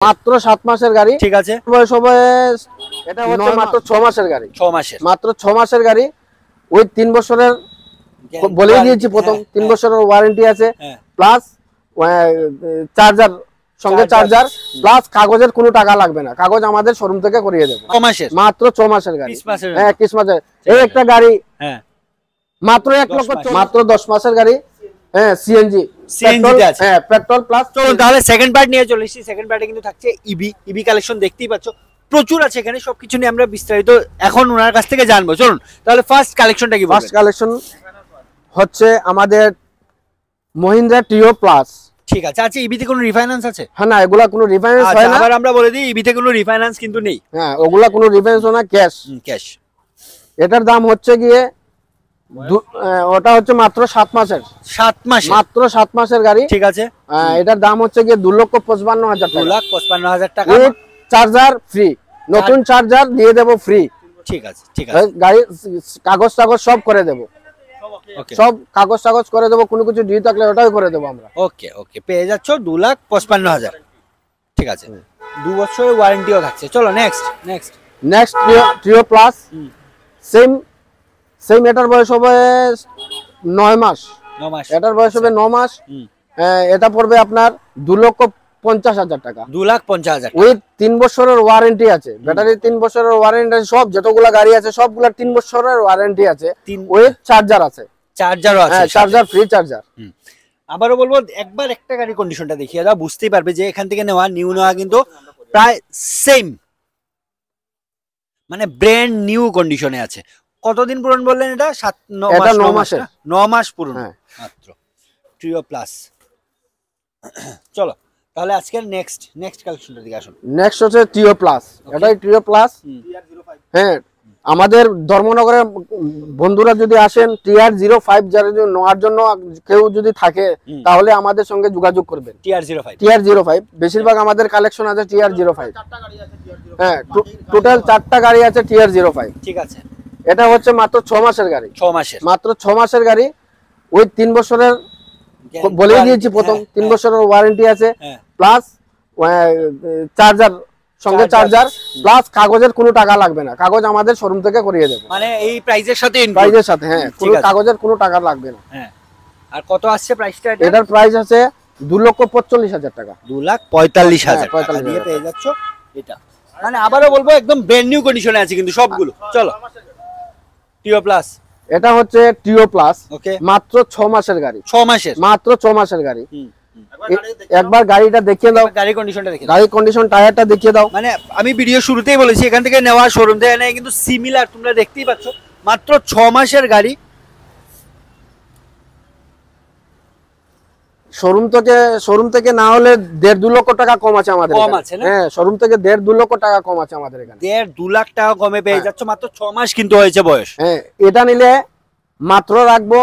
মাত্র 7 মাসের গাড়ি। ঠিক আছে, বয়স হবে, এটা হচ্ছে মাত্র 6 মাসের গাড়ি। 6 মাসের, মাত্র 6 মাসের গাড়ি। ওই 3 বছরের বলে দিয়েছি প্রথম, 3 বছরের ওয়ারেন্টি আছে, প্লাস চার্জার সঙ্গে চার্জার, প্লাস কাগজের কোনো টাকা লাগবে না, কাগজ আমাদের শোরুম থেকে করিয়ে দেব। 6 মাসের, মাত্র 6 মাসের গাড়ি। হ্যাঁ, কিসমাসের এই একটা গাড়ি, হ্যাঁ মাত্র 1 লক্ষ, মাত্র 10 মাসের গাড়ি। হ্যাঁ, সিএনজি আছে, হ্যাঁ পেট্রোল প্লাস। চলুন তাহলে সেকেন্ড পার্ট নিয়ে চলে এসেছি। সেকেন্ড পার্টে কিন্তু থাকছে ইবি কালেকশন, দেখতেই পাচ্ছ প্রচুর আছে এখানে, সবকিছু নিয়ে আমরা বিস্তারিত এখন ওনার কাছ থেকে জানবো। চলুন তাহলে ফার্স্ট কালেকশনটা কি? ফার্স্ট কালেকশন হচ্ছে আমাদের মহিন্দ্রা টিও প্লাস। ঠিক আছে, আচ্ছা ইবিতে কোনো রিফাইন্যান্স আছে? হ্যাঁ না, এগুলা কোনো রিফাইন্যান্স হয় না। আবার আমরা বলে দিই ইবিতে কোনো রিফাইন্যান্স কিন্তু নেই। হ্যাঁ, ওগুলা কোনো রিফাইন্যান্স না, ক্যাশ। ক্যাশ। এটার দাম হচ্ছে গিয়ে ওটা হচ্ছে মাত্র 7 মাসের। 7 মাসের, মাত্র 7 মাসের গাড়ি। ঠিক আছে, এটার দাম হচ্ছে গিয়ে 2,55,000 টাকা। 2,55,000 টাকা। উইথ চার্জার ফ্রি, নতুন চার্জার দিয়ে দেব ফ্রি। ঠিক আছে, ঠিক আছে, গাড়ি কাগজ টাগজ সব করে দেব, সব কাগজ টাগজ করে দেব, কোনো কিছু ডিউ থাকলে ওটাই করে দেব আমরা। ওকে ওকে, পেয়ে যাচ্ছ 2,55,000। ঠিক আছে, 2 বছরের ওয়ারেন্টিও থাকছে। চলো next next next trio plus. Same এটার বয়স হবে 9 মাস। 9 মাস, এটার বয়স হবে 9 মাস। এটা পড়বে আপনার 2,50,000 টাকা। 2,50,000 উইথ 3 বছরের ওয়ারেন্টি আছে, ব্যাটারি 3 বছরের ওয়ারেন্টি আছে, সব যতগুলা গাড়ি আছে সবগুলা 3 বছরের ওয়ারেন্টি আছে, উইথ চার্জার আছে, চার্জারও আছে, চার্জার ফ্রি চার্জার। আবারও বলবো একবার একটা গাড়ি কন্ডিশনটা দেখিয়ে দাও, বুঝতেই পারবে যে এখান থেকে নেওয়া নিউ নেওয়া কিন্তু প্রায় সেম, মানে ব্র্যান্ড নিউ কন্ডিশনে আছে। কতদিন পুরনো বললেন এটা? 9 মাসের। 9 মাস পুরনো মাত্র, ট্রিও প্লাস। চলো তাহলে আজকের নেক্সট কালেকশনটা দিকে আসুন। নেক্সট হচ্ছে ট্রিও প্লাস। এটাই ট্রিও প্লাস। হ্যাঁ, আমাদের ধর্মনগরের বন্ধুরা যদি আসেন, TR05 যারা নেওয়ার জন্য কেউ যদি থাকে তাহলে আমাদের সঙ্গে যোগাযোগ করবেন। TR05 বেশিরভাগ আমাদের কালেকশন আছে TR05। হ্যাঁ, টোটাল 4টা গাড়ি আছে TR05। ঠিক আছে, এটা হচ্ছে মাত্র 6 মাসের গাড়ি। 6 মাসের, মাত্র 6 মাসের গাড়ি। ওই 3 বছরের বলে দিয়েছি প্রথম, 3 বছরের ওয়ারেন্টি আছে, প্লাস চার্জার সঙ্গে চার্জার, প্লাস কাগজের কোনো টাকা লাগবে না, কাগজ আমাদের শোরুম থেকে করিয়ে দেব, মানে এই প্রাইসের সাথে হ্যাঁ, কোনো কাগজের কোনো টাকা লাগবে না। হ্যাঁ, আর কত আসছে প্রাইসটা? এটার প্রাইস আছে 2,45,000 টাকা। 2,45,000 দিয়ে পেয়ে যাচ্ছ এটা। মানে আবারও বলবো একদম ব্র্যান্ড নিউ কন্ডিশনে আছে কিন্তু সবগুলো। চলো টিও প্লাস। এটা হচ্ছে টিও প্লাস। ওকে, মাত্র 6 মাসের গাড়ি। 6 মাসের, মাত্র 6 মাসের গাড়ি। একবার গাড়িটা দেখিয়ে দাও, গাড়ি কন্ডিশনটা দেখিয়ে দাও, গাড়ি কন্ডিশন, টায়ারটা দেখিয়ে দাও। মানে আমি ভিডিও শুরুতেই বলেছি এখান থেকে নেওয়া শোরুম থেকে নেয় কিন্তু সিমিলার, তোমরা দেখতেই পাচ্ছ মাত্র 6 মাসের গাড়ি। শোরুম থেকে না হলে 1.5-2 লক্ষ টাকা কম আছে আমাদের। কম আছে না? হ্যাঁ, শোরুম থেকে 1.5-2 লক্ষ টাকা কম আছে আমাদের এখানে। 1.5-2 লাখ টাকা কমে পেয়ে যাচ্ছ, মাত্র 6 মাস কিন্তু হয়েছে বয়স। হ্যাঁ, এটা নিলে মাত্র রাখবো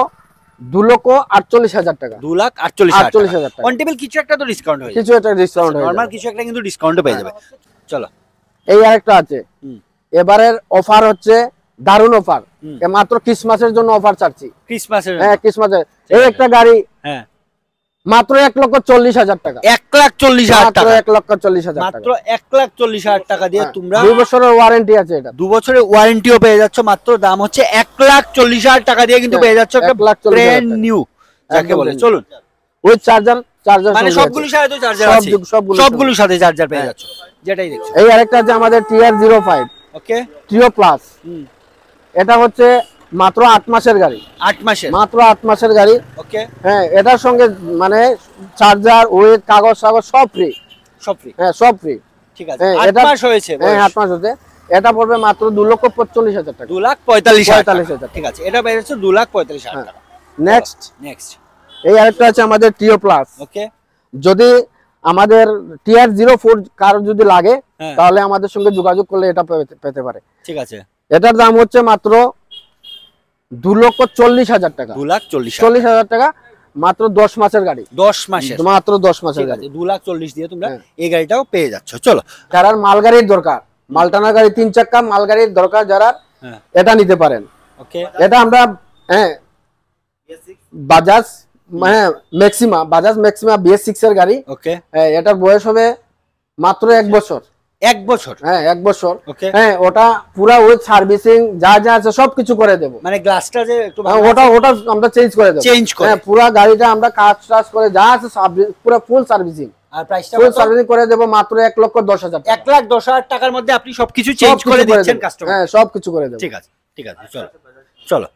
2,48,000 টাকা। 2,48,000 টাকা। অন টেবিল কিছু একটা তো ডিসকাউন্ট হয়ে যাবে, কিছু একটা ডিসকাউন্ট হয়ে যাবে, নরমাল কিছু একটা কিন্তু ডিসকাউন্ট পেয়ে যাবে। চলো এই আরেকটা আছে। এবারের অফার হচ্ছে দারুণ অফার, মাত্র ক্রিসমাসের জন্য অফার ছাড়ছি। ক্রিসমাসের? হ্যাঁ, ক্রিসমাসের এই একটা গাড়ি। হ্যাঁ, মাত্র 1,40,000 টাকা। 1,40,000 টাকা, 1,40,000 মাত্র 1,40,000 টাকা দিয়ে তোমরা 2 বছরের ওয়ারেন্টি আছে, এটা 2 বছরের ওয়ারেন্টিও পেয়ে যাচ্ছ। মাত্র দাম হচ্ছে 1,40,000 টাকা দিয়ে কিন্তু পেয়ে যাচ্ছ একটা ব্র্যান্ড নিউ যাকে বলে। চলুন ওই চার্জার মানে সবগুলোর সাথে তো চার্জার আছে, সবগুলোর সাথে চার্জার পেয়ে যাচ্ছ, যেটাই দেখছো। এই আরেকটা আছে আমাদের TR05। ওকে, ট্রিও প্লাস। এটা হচ্ছে মাত্র 8 মাসের গাড়ি। 8 মাসের, মাত্র 8 মাসের গাড়ি। ওকে, হ্যাঁ, এটার সঙ্গে মানে চার্জার, ওয়েট, কাগজ সব ফ্রি, সব ফ্রি। হ্যাঁ, সব ফ্রি। ঠিক আছে, 8 মাস হয়েছে। হ্যাঁ, 8 মাস হতে এটা পড়বে মাত্র 2,45,000 টাকা। 2,45,000। ঠিক আছে, এটা পেয়ে যাচ্ছে 2,45,000 টাকা। নেক্সট এই আরেকটা আছে আমাদের টিও প্লাস। ওকে, যদি আমাদের TR04 কারো যদি লাগে তাহলে আমাদের সঙ্গে যোগাযোগ করলে এটা পেতে পারে। ঠিক আছে, এটার দাম হচ্ছে মাত্র 2,40,000 টাকা। 2,40,000 টাকা, মাত্র 10 মাসের গাড়ি। 10 মাসের, মাত্র 10 মাসের গাড়ি। 2,40,000 দিয়ে তোমরা এই গাড়িটাও পেয়ে যাচ্ছ। চলো, যারা মালগাড়ির দরকার, মালটানা গাড়ি, 3 চাক্কা মালগাড়ির দরকার যারা, এটা নিতে পারেন। ওকে, এটা আমরা বাজাজ বাজাজ ম্যাক্সিমা BS6 এর গাড়ি। ওকে, এটার বয়স হবে মাত্র 1 বছর। 1 বছর? হ্যাঁ 1 বছর। ওকে। হ্যাঁ ওটা পুরা উইথ সার্ভিসিং যা যা আছে সবকিছু করে দেব। মানে গ্লাসটা যে একটু ওটা আমরা চেঞ্জ করে দেব। চেঞ্জ করে? হ্যাঁ পুরা গাড়িটা আমরা কাজ টাজ করে যা আছে পুরো ফুল সার্ভিসিং। আর প্রাইসটা ফুল কত? সার্ভিসিং করে দেব মাত্র 1,10,000 টাকা। 1,10,000 টাকার মধ্যে আপনি সবকিছু চেঞ্জ করে দিচ্ছেন কাস্টমার? হ্যাঁ সবকিছু করে দেব। ঠিক আছে ঠিক আছে, চলো চলো।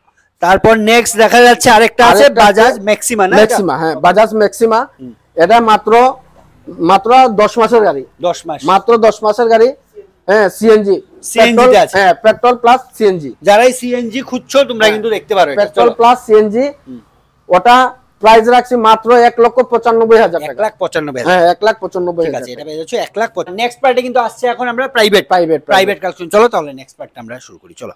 তারপর নেক্সট দেখা যাচ্ছে আরেকটা আছে বাজাজ ম্যাক্সিমা না? ম্যাক্সিমা, হ্যাঁ বাজাজ ম্যাক্সিমা। এটা মাত্র 10 মাসের গাড়ি। 10 মাস? মাত্র 10 মাসের গাড়ি। হ্যাঁ সিএনজি। সিএনজি আছে? হ্যাঁ পেট্রোল প্লাস সিএনজি। যারাই সিএনজি খুঁজছো তোমরা কিন্তু দেখতে পারো এটা। Petrol plus CNG. ওটা প্রাইস রাখছি মাত্র 1,95,000 টাকা। 1,95,000? হ্যাঁ 1,95,000। ঠিক আছে, এটা পেয়ে যাচ্ছে 1,95,000। নেক্সট পার্টে কিন্তু আসছে এখন আমরা প্রাইভেট কালেকশন। চলো তাহলে নেক্সট পার্টটা আমরা শুরু করি, চলো।